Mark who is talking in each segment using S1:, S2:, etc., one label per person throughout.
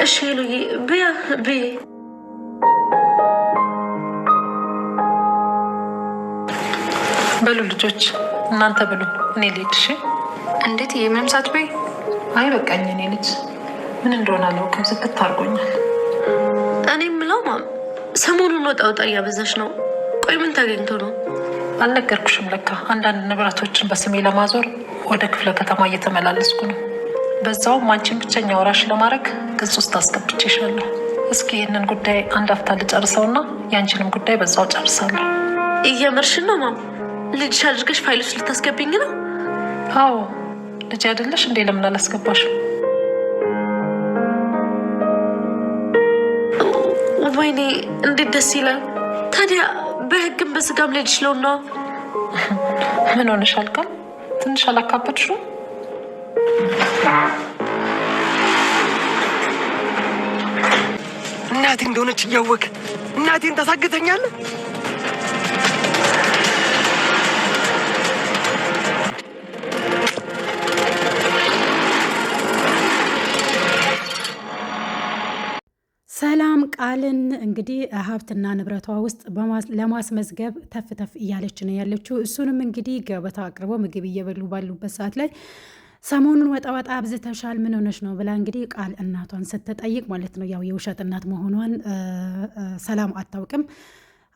S1: እሺ ሉዬ ብያ ብይ
S2: በሉ ልጆች እናንተ ብሉ፣ እኔ ልሂድ። እሺ።
S3: እንዴት ምንም ሳትበይ?
S2: አይ በቃኝ። እኔ ልጅ ምን እንደሆነ አላውቅም፣ ዝክት አድርጎኛል።
S1: እኔ የምለው ማም ሰሞኑን ወጣ ወጣ እያበዛሽ ነው። ቆይ ምን ተገኝቶ ነው?
S2: አልነገርኩሽም? ለካ አንዳንድ ንብረቶችን በስሜ ለማዞር ወደ ክፍለ ከተማ እየተመላለስኩ ነው። በዛውም አንቺን ብቸኛ ወራሽ ለማድረግ ገጽ ውስጥ አስገብቼሻለሁ። እስኪ ይህንን ጉዳይ አንድ አፍታ ልጨርሰውና የአንቺንም ጉዳይ በዛው ጨርሳለሁ።
S1: እየመርሽን ነው ማም? ልጅሽ አድርገሽ ፋይል ውስጥ ልታስገብኝ ነው?
S2: አዎ ልጅ አይደለሽ እንዴ? ለምን አላስገባሽም?
S1: ወይኔ እንዴት ደስ ይላል። ታዲያ በህግም በስጋም ልጅሽ ለውና
S2: ምን ሆነሻል? ቃል ትንሽ አላካበድሽው?
S4: እናቴ እንደሆነች እያወቅ እናቴን ታሳግተኛለህ?
S5: ሰላም ቃልን እንግዲህ ሀብትና ንብረቷ ውስጥ ለማስመዝገብ ተፍ ተፍ እያለች ነው ያለችው። እሱንም እንግዲህ ገበታ አቅርቦ ምግብ እየበሉ ባሉበት ሰዓት ላይ ሰሞኑን ወጣ ወጣ አብዝተሻል፣ ምን ሆነሽ ነው ብላ እንግዲህ ቃል እናቷን ስትጠይቅ ማለት ነው፣ ያው የውሸት እናት መሆኗን ሰላም አታውቅም።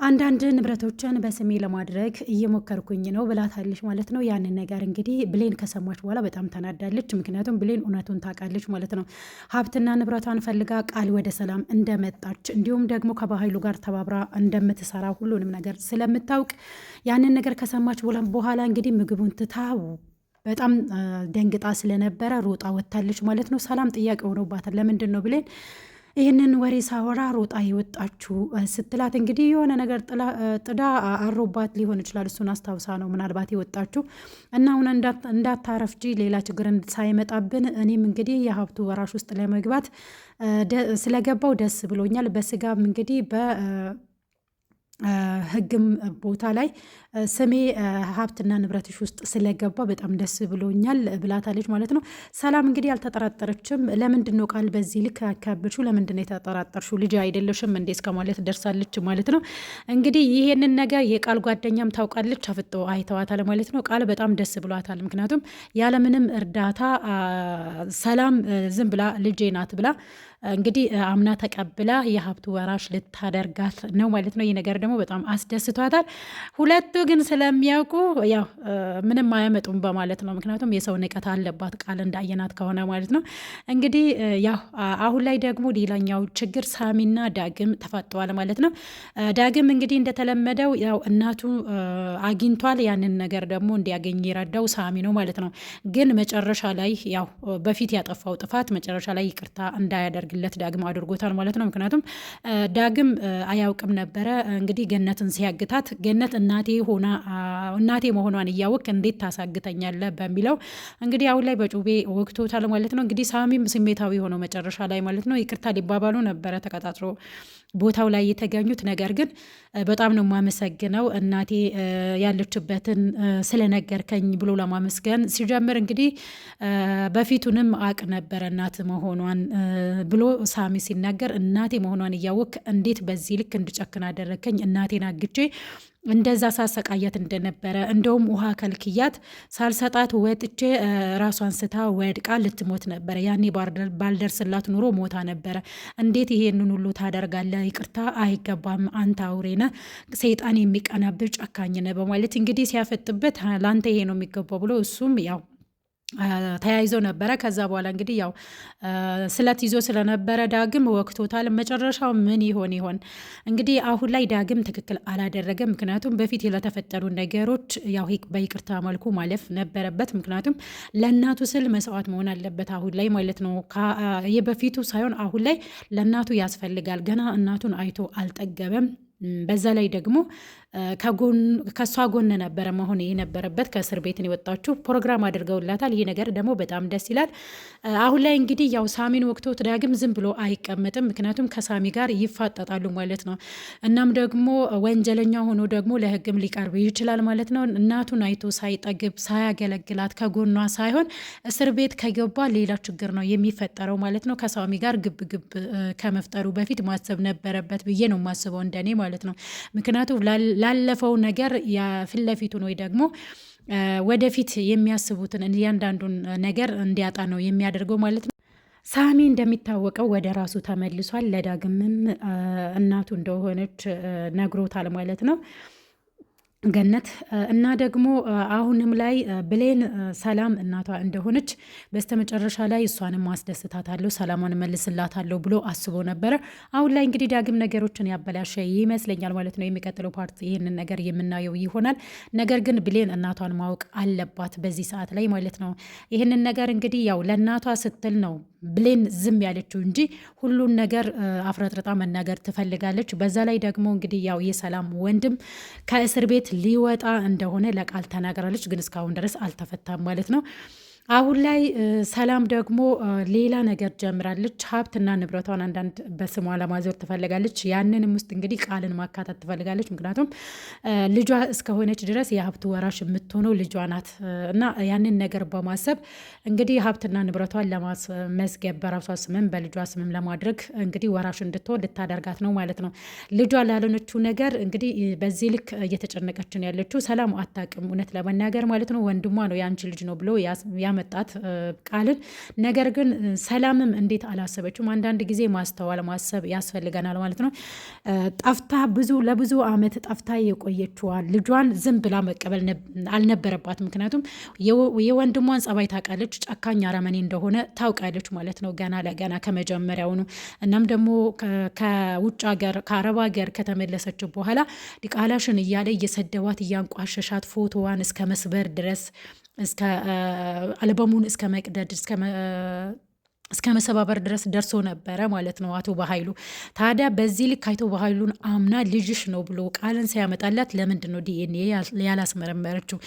S5: አንዳንድ ንብረቶችን በስሜ ለማድረግ እየሞከርኩኝ ነው ብላታለች ማለት ነው። ያንን ነገር እንግዲህ ብሌን ከሰማች በኋላ በጣም ተናዳለች። ምክንያቱም ብሌን እውነቱን ታውቃለች ማለት ነው። ሀብትና ንብረቷን ፈልጋ ቃል ወደ ሰላም እንደመጣች እንዲሁም ደግሞ ከባህሉ ጋር ተባብራ እንደምትሰራ ሁሉንም ነገር ስለምታውቅ ያንን ነገር ከሰማች በኋላ እንግዲህ ምግቡን ትታው በጣም ደንግጣ ስለነበረ ሮጣ ወጥታለች ማለት ነው። ሰላም ጥያቄ ሆኖባታል። ለምንድን ነው ብሌን ይህንን ወሬ ሳወራ ሮጣ የወጣችሁ ስትላት እንግዲህ የሆነ ነገር ጥዳ አሮባት ሊሆን ይችላል። እሱን አስታውሳ ነው ምናልባት የወጣችሁ እና አሁን እንዳታረፍጂ ሌላ ችግር ሳይመጣብን እኔም እንግዲህ የሀብቱ ወራሽ ውስጥ ለመግባት ስለገባው ደስ ብሎኛል። በስጋም እንግዲህ ህግም ቦታ ላይ ስሜ ሀብትና ንብረትሽ ውስጥ ስለገባ በጣም ደስ ብሎኛል ብላታለች ማለት ነው። ሰላም እንግዲህ አልተጠራጠረችም። ለምንድን ነው ቃል በዚህ ልክ ያካብድሽው? ለምንድን ነው የተጠራጠርሽው? ልጅ አይደለሽም እንዴ እስከ ማለት ደርሳለች ማለት ነው። እንግዲህ ይሄንን ነገር የቃል ጓደኛም ታውቃለች፣ አፍጦ አይተዋታል ማለት ነው። ቃል በጣም ደስ ብሏታል። ምክንያቱም ያለምንም እርዳታ ሰላም ዝም ብላ ልጄ ናት ብላ እንግዲህ አምና ተቀብላ የሀብቱ ወራሽ ልታደርጋት ነው ማለት ነው። ይህ ነገር ደግሞ በጣም አስደስቷታል። ሁለቱ ግን ስለሚያውቁ ያው ምንም አያመጡም በማለት ነው። ምክንያቱም የሰው ንቀት አለባት ቃል እንዳየናት ከሆነ ማለት ነው። እንግዲህ ያው አሁን ላይ ደግሞ ሌላኛው ችግር ሳሚና ዳግም ተፋጠዋል ማለት ነው። ዳግም እንግዲህ እንደተለመደው ያው እናቱ አግኝቷል። ያንን ነገር ደግሞ እንዲያገኝ የረዳው ሳሚ ነው ማለት ነው። ግን መጨረሻ ላይ ያው በፊት ያጠፋው ጥፋት መጨረሻ ላይ ይቅርታ እንዳያደርግ ለት ዳግም አድርጎታል ማለት ነው። ምክንያቱም ዳግም አያውቅም ነበረ እንግዲህ ገነትን ሲያግታት ገነት እናቴ መሆኗን እያወቅ እንዴት ታሳግተኛለህ በሚለው እንግዲህ አሁን ላይ በጩቤ ወግቶታል ማለት ነው። እንግዲህ ሳሚም ስሜታዊ ሆነው መጨረሻ ላይ ማለት ነው ይቅርታ ሊባባሉ ነበረ ተቀጣጥሮ ቦታው ላይ የተገኙት። ነገር ግን በጣም ነው የማመሰግነው እናቴ ያለችበትን ስለነገርከኝ ብሎ ለማመስገን ሲጀምር እንግዲህ በፊቱንም አቅ ነበረ እናት መሆኗን ብሎ ሳሚ ሲናገር እናቴ መሆኗን እያወቅ እንዴት በዚህ ልክ እንድጨክን አደረከኝ? እናቴን አግቼ እንደዛ ሳሰቃያት እንደነበረ እንደውም ውሃ ከልክያት ሳልሰጣት ወጥቼ ራሷን ስታ ወድቃ ልትሞት ነበረ። ያኔ ባልደርስላት ኑሮ ሞታ ነበረ። እንዴት ይሄንን ሁሉ ታደርጋለህ? ይቅርታ አይገባም፣ አንተ አውሬ ነህ፣ ሰይጣን የሚቀናብህ ጨካኝ ነህ በማለት እንግዲህ ሲያፈጥበት ለአንተ ይሄ ነው የሚገባው ብሎ እሱም ያው ተያይዞ ነበረ። ከዛ በኋላ እንግዲህ ያው ስለት ይዞ ስለነበረ ዳግም ወቅቶታል። መጨረሻው ምን ይሆን እንግዲህ አሁን ላይ ዳግም ትክክል አላደረገም። ምክንያቱም በፊት ለተፈጠሩ ነገሮች ያው በይቅርታ መልኩ ማለፍ ነበረበት። ምክንያቱም ለእናቱ ስል መስዋዕት መሆን አለበት አሁን ላይ ማለት ነው። የበፊቱ ሳይሆን አሁን ላይ ለእናቱ ያስፈልጋል። ገና እናቱን አይቶ አልጠገበም። በዛ ላይ ደግሞ ከሷ ጎን ነበረ መሆን የነበረበት። ከእስር ቤት የወጣችው ፕሮግራም አድርገውላታል። ይህ ነገር ደግሞ በጣም ደስ ይላል። አሁን ላይ እንግዲህ ያው ሳሚን ወቅቶት ዳግም ዝም ብሎ አይቀመጥም። ምክንያቱም ከሳሚ ጋር ይፋጠጣሉ ማለት ነው። እናም ደግሞ ወንጀለኛ ሆኖ ደግሞ ለህግም ሊቀርብ ይችላል ማለት ነው። እናቱን አይቶ ሳይጠግብ ሳያገለግላት ከጎኗ ሳይሆን እስር ቤት ከገባ ሌላ ችግር ነው የሚፈጠረው ማለት ነው። ከሳሚ ጋር ግብ ከመፍጠሩ በፊት ማሰብ ነበረበት ብዬ ነው ማስበው እንደኔ ማለት ነው። ምክንያቱም ላለፈው ነገር ፊት ለፊቱን ወይ ደግሞ ወደፊት የሚያስቡትን እያንዳንዱን ነገር እንዲያጣ ነው የሚያደርገው ማለት ነው። ሳሚ እንደሚታወቀው ወደ ራሱ ተመልሷል። ለዳግምም እናቱ እንደሆነች ነግሮታል ማለት ነው ገነት እና ደግሞ አሁንም ላይ ብሌን ሰላም እናቷ እንደሆነች በስተመጨረሻ ላይ እሷንም ማስደስታታለሁ ሰላሟን መልስላታለሁ ብሎ አስቦ ነበረ። አሁን ላይ እንግዲህ ዳግም ነገሮችን ያበላሸ ይመስለኛል ማለት ነው። የሚቀጥለው ፓርት ይህንን ነገር የምናየው ይሆናል። ነገር ግን ብሌን እናቷን ማወቅ አለባት በዚህ ሰዓት ላይ ማለት ነው። ይህንን ነገር እንግዲህ ያው ለእናቷ ስትል ነው ብሌን ዝም ያለችው እንጂ ሁሉን ነገር አፍረጥርጣ መናገር ትፈልጋለች። በዛ ላይ ደግሞ እንግዲህ ያው የሰላም ወንድም ከእስር ቤት ሊወጣ እንደሆነ ለቃል ተናግራለች፣ ግን እስካሁን ድረስ አልተፈታም ማለት ነው። አሁን ላይ ሰላም ደግሞ ሌላ ነገር ጀምራለች። ሀብትና ንብረቷን አንዳንድ በስሟ ለማዞር ትፈልጋለች። ያንንም ውስጥ እንግዲህ ቃልን ማካተት ትፈልጋለች። ምክንያቱም ልጇ እስከሆነች ድረስ የሀብቱ ወራሽ የምትሆነው ልጇ ናት እና ያንን ነገር በማሰብ እንግዲህ ሀብትና ንብረቷን ለማስመዝገብ በራሷ ስምም በልጇ ስምም ለማድረግ እንግዲህ ወራሽ እንድትሆን ልታደርጋት ነው ማለት ነው። ልጇ ላለነችው ነገር እንግዲህ በዚህ ልክ እየተጨነቀችን ያለችው ሰላም አታውቅም፣ እውነት ለመናገር ማለት ነው። ወንድሟ ነው የአንቺ ልጅ ነው ብሎ መጣት ቃልን። ነገር ግን ሰላምም እንዴት አላሰበችም? አንዳንድ ጊዜ ማስተዋል ማሰብ ያስፈልገናል ማለት ነው። ጠፍታ ለብዙ ዓመት ጠፍታ የቆየችዋን ልጇን ዝም ብላ መቀበል አልነበረባት። ምክንያቱም የወንድሟን ጸባይ ታውቃለች፣ ጨካኝ አረመኔ እንደሆነ ታውቃለች ማለት ነው ገና ለገና ከመጀመሪያውኑ። እናም ደግሞ ከውጭ ሀገር ከአረብ ሀገር ከተመለሰች በኋላ ዲቃላሽን እያለ እየሰደባት እያንቋሸሻት ፎቶዋን እስከ መስበር ድረስ እስከ አልበሙን እስከ መቅደድ እስከ መሰባበር ድረስ ደርሶ ነበረ ማለት ነው አቶ በኃይሉ። ታዲያ በዚህ ልክ አቶ በኃይሉን አምና ልጅሽ ነው ብሎ ቃልን ሲያመጣላት ለምንድን ነው ዲኤንኤ ያላስመረመረችው?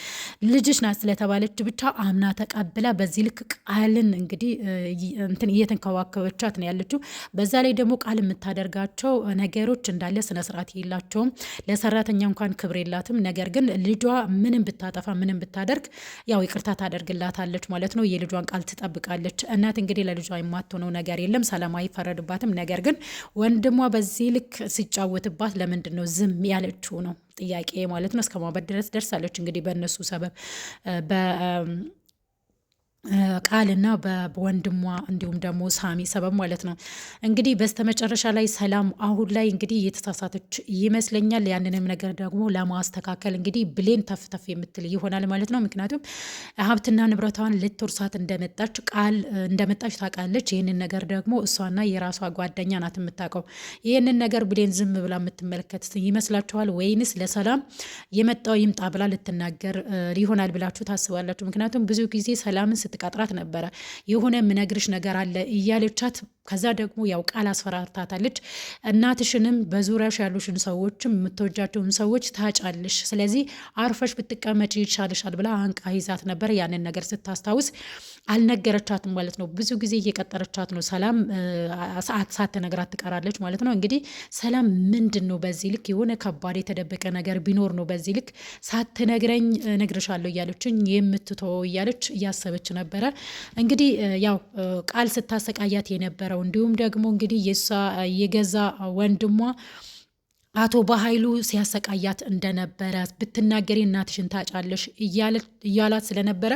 S5: ልጅሽ ናት ስለተባለች ብቻ አምና ተቀብላ በዚህ ልክ ቃልን እንግዲህ እንትን እየተንከባከበቻት ነው ያለችው። በዛ ላይ ደግሞ ቃል የምታደርጋቸው ነገሮች እንዳለ ስነስርዓት የላቸውም። ለሰራተኛ እንኳን ክብር የላትም። ነገር ግን ልጇ ምንም ብታጠፋ ምንም ብታደርግ ያው ይቅርታ ታደርግላታለች ማለት ነው። የልጇን ቃል ትጠብቃለች። እናት እንግዲህ ለልጇ የማትሆነው ነገር የለም። ሰላም አይፈረድባትም። ነገር ግን ወንድሟ በዚህ ልክ ሲጫወትባት ለምንድን ነው ዝም ያለችው ነው ጥያቄ ማለት ነው። እስከ ማበድ ድረስ ደርሳለች እንግዲህ በእነሱ ሰበብ ቃልና በወንድሟ እንዲሁም ደግሞ ሳሚ ሰበብ ማለት ነው። እንግዲህ በስተመጨረሻ ላይ ሰላም አሁን ላይ እንግዲህ እየተሳሳተች ይመስለኛል። ያንንም ነገር ደግሞ ለማስተካከል እንግዲህ ብሌን ተፍተፍ የምትል ይሆናል ማለት ነው። ምክንያቱም ሀብትና ንብረቷን ልትወርሳት እንደመጣች ታውቃለች። ይህንን ነገር ደግሞ እሷና የራሷ ጓደኛ ናት የምታውቀው። ይህንን ነገር ብሌን ዝም ብላ የምትመለከት ይመስላችኋል? ወይንስ ለሰላም የመጣው ይምጣ ብላ ልትናገር ይሆናል ብላችሁ ታስባላችሁ? ምክንያቱም ብዙ ጊዜ ሰላምን ስትቀጥራት ነበረ የሆነ የምነግርሽ ነገር አለ እያለቻት ከዛ ደግሞ ያው ቃል አስፈራርታታለች። እናትሽንም በዙሪያሽ ያሉሽን ሰዎችም የምትወጃቸውን ሰዎች ታጫለሽ፣ ስለዚህ አርፈሽ ብትቀመጭ ይሻልሻል ብላ አንቃ ይዛት ነበር። ያንን ነገር ስታስታውስ አልነገረቻትም ማለት ነው። ብዙ ጊዜ እየቀጠረቻት ነው። ሰላም ሰዓት ሳትነግራት ትቀራለች ማለት ነው። እንግዲህ ሰላም ምንድን ነው በዚህ ልክ የሆነ ከባድ የተደበቀ ነገር ቢኖር ነው በዚህ ልክ ሳትነግረኝ እነግርሻለሁ እያለችኝ የምትተወው እያለች እያሰበች ነበረ። እንግዲህ ያው ቃል ስታሰቃያት የነበረው እንዲሁም ደግሞ እንግዲህ የሷ የገዛ ወንድሟ አቶ በኃይሉ ሲያሰቃያት እንደነበረ ብትናገሪ እናትሽን ታጫለሽ እያላት ስለነበረ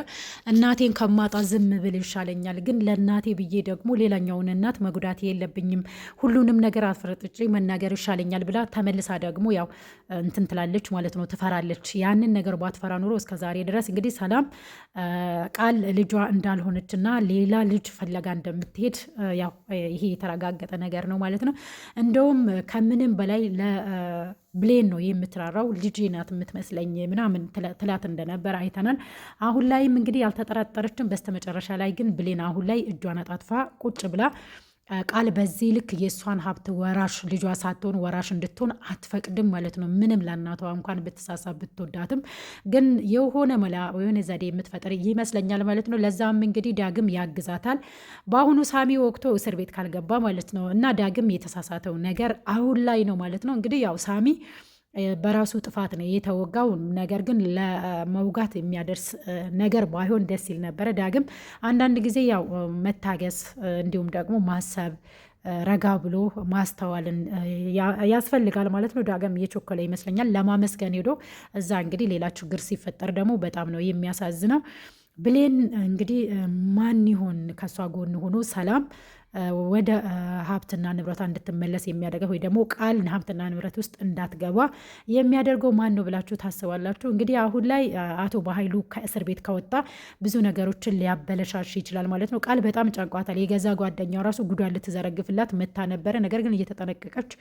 S5: እናቴን ከማጣ ዝም ብል ይሻለኛል፣ ግን ለእናቴ ብዬ ደግሞ ሌላኛውን እናት መጉዳት የለብኝም፣ ሁሉንም ነገር አፍረጥጬ መናገር ይሻለኛል ብላ ተመልሳ ደግሞ ያው እንትን ትላለች ማለት ነው፣ ትፈራለች። ያንን ነገር ባትፈራ ኑሮ እስከዛሬ ድረስ እንግዲህ ሰላም ቃል ልጇ እንዳልሆነች እና ሌላ ልጅ ፈለጋ እንደምትሄድ ያው ይሄ የተረጋገጠ ነገር ነው ማለት ነው። እንደውም ከምንም በላይ ብሌን ነው የምትራራው። ልጅ ናት የምትመስለኝ ምናምን ትላት እንደነበር አይተናል። አሁን ላይም እንግዲህ ያልተጠራጠረችም። በስተመጨረሻ ላይ ግን ብሌን አሁን ላይ እጇን አጣጥፋ ቁጭ ብላ ቃል በዚህ ልክ የእሷን ሀብት ወራሽ ልጇ ሳትሆን ወራሽ እንድትሆን አትፈቅድም ማለት ነው። ምንም ለእናቷ እንኳን ብትሳሳ ብትወዳትም ግን የሆነ መላ የሆነ ዘዴ የምትፈጥር ይመስለኛል ማለት ነው። ለዛም እንግዲህ ዳግም ያግዛታል። በአሁኑ ሳሚ ወቅቶ እስር ቤት ካልገባ ማለት ነው እና ዳግም የተሳሳተው ነገር አሁን ላይ ነው ማለት ነው። እንግዲህ ያው ሳሚ በራሱ ጥፋት ነው የተወጋው። ነገር ግን ለመውጋት የሚያደርስ ነገር ባይሆን ደስ ይል ነበረ። ዳግም አንዳንድ ጊዜ ያው መታገስ እንዲሁም ደግሞ ማሰብ ረጋ ብሎ ማስተዋልን ያስፈልጋል ማለት ነው። ዳግም እየቸኮለ ይመስለኛል ለማመስገን ሄዶ እዛ እንግዲህ ሌላ ችግር ሲፈጠር ደግሞ በጣም ነው የሚያሳዝነው። ብሌን እንግዲህ ማን ይሆን ከእሷ ጎን ሆኖ ሰላም ወደ ሀብትና ንብረቷ እንድትመለስ የሚያደርገው ወይ ደግሞ ቃል ሀብትና ንብረት ውስጥ እንዳትገባ የሚያደርገው ማን ነው ብላችሁ ታስባላችሁ? እንግዲህ አሁን ላይ አቶ በኃይሉ ከእስር ቤት ከወጣ ብዙ ነገሮችን ሊያበለሻሽ ይችላል ማለት ነው። ቃል በጣም ጨንቋታል። የገዛ ጓደኛው ራሱ ጉዷን ልትዘረግፍላት መታ ነበረ። ነገር ግን እየተጠነቀቀች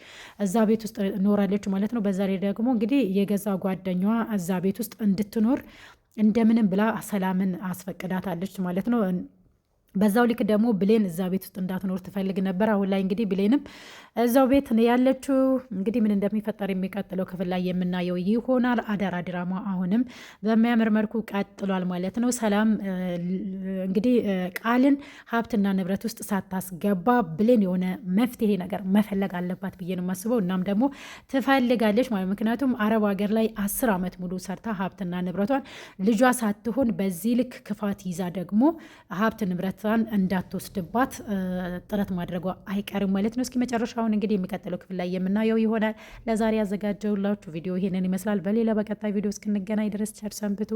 S5: እዛ ቤት ውስጥ ኖራለች ማለት ነው። በዛ ላይ ደግሞ እንግዲህ የገዛ ጓደኛዋ እዛ ቤት ውስጥ እንድትኖር እንደምንም ብላ ሰላምን አስፈቅዳታለች ማለት ነው። በዛው ልክ ደግሞ ብሌን እዛ ቤት ውስጥ እንዳትኖር ትፈልግ ነበር። አሁን ላይ እንግዲህ ብሌንም እዛው ቤት ያለችው እንግዲህ ምን እንደሚፈጠር የሚቀጥለው ክፍል ላይ የምናየው ይሆናል። አደራ ድራማ አሁንም በሚያምር መልኩ ቀጥሏል ማለት ነው። ሰላም እንግዲህ ቃልን ሀብትና ንብረት ውስጥ ሳታስገባ ብሌን የሆነ መፍትሄ ነገር መፈለግ አለባት ብዬ ነው የማስበው። እናም ደግሞ ትፈልጋለች ማለት ምክንያቱም አረብ ሀገር ላይ 10 ዓመት ሙሉ ሰርታ ሀብትና ንብረቷን ልጇ ሳትሆን በዚህ ልክ ክፋት ይዛ ደግሞ ሀብት ንብረት እንዳትወስድባት ጥረት ማድረጉ አይቀርም ማለት ነው። እስኪ መጨረሻውን እንግዲህ የሚቀጥለው ክፍል ላይ የምናየው ይሆናል። ለዛሬ ያዘጋጀውላችሁ ቪዲዮ ይሄንን ይመስላል። በሌላ በቀጣይ ቪዲዮ እስክንገናኝ ድረስ ቸር ሰንብቱ።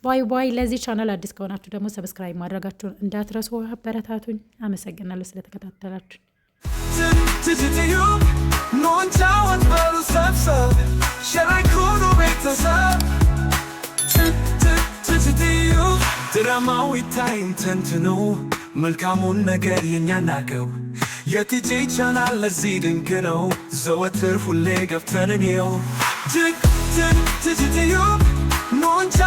S5: ባይ ባይ። ለዚህ ቻናል አዲስ ከሆናችሁ ደግሞ ሰብስክራይብ ማድረጋችሁን እንዳትረሱ። አበረታቱኝ። አመሰግናለሁ ስለተከታተላችሁ።
S6: ድራማው ይታይን ተንትኖ መልካሙን ነገር የኛ ናገው የቲጂ ቻናል ለዚህ ድንቅ ነው። ዘወትር ሁሌ ገብተን እንየው። ትትዩ ኖንቻ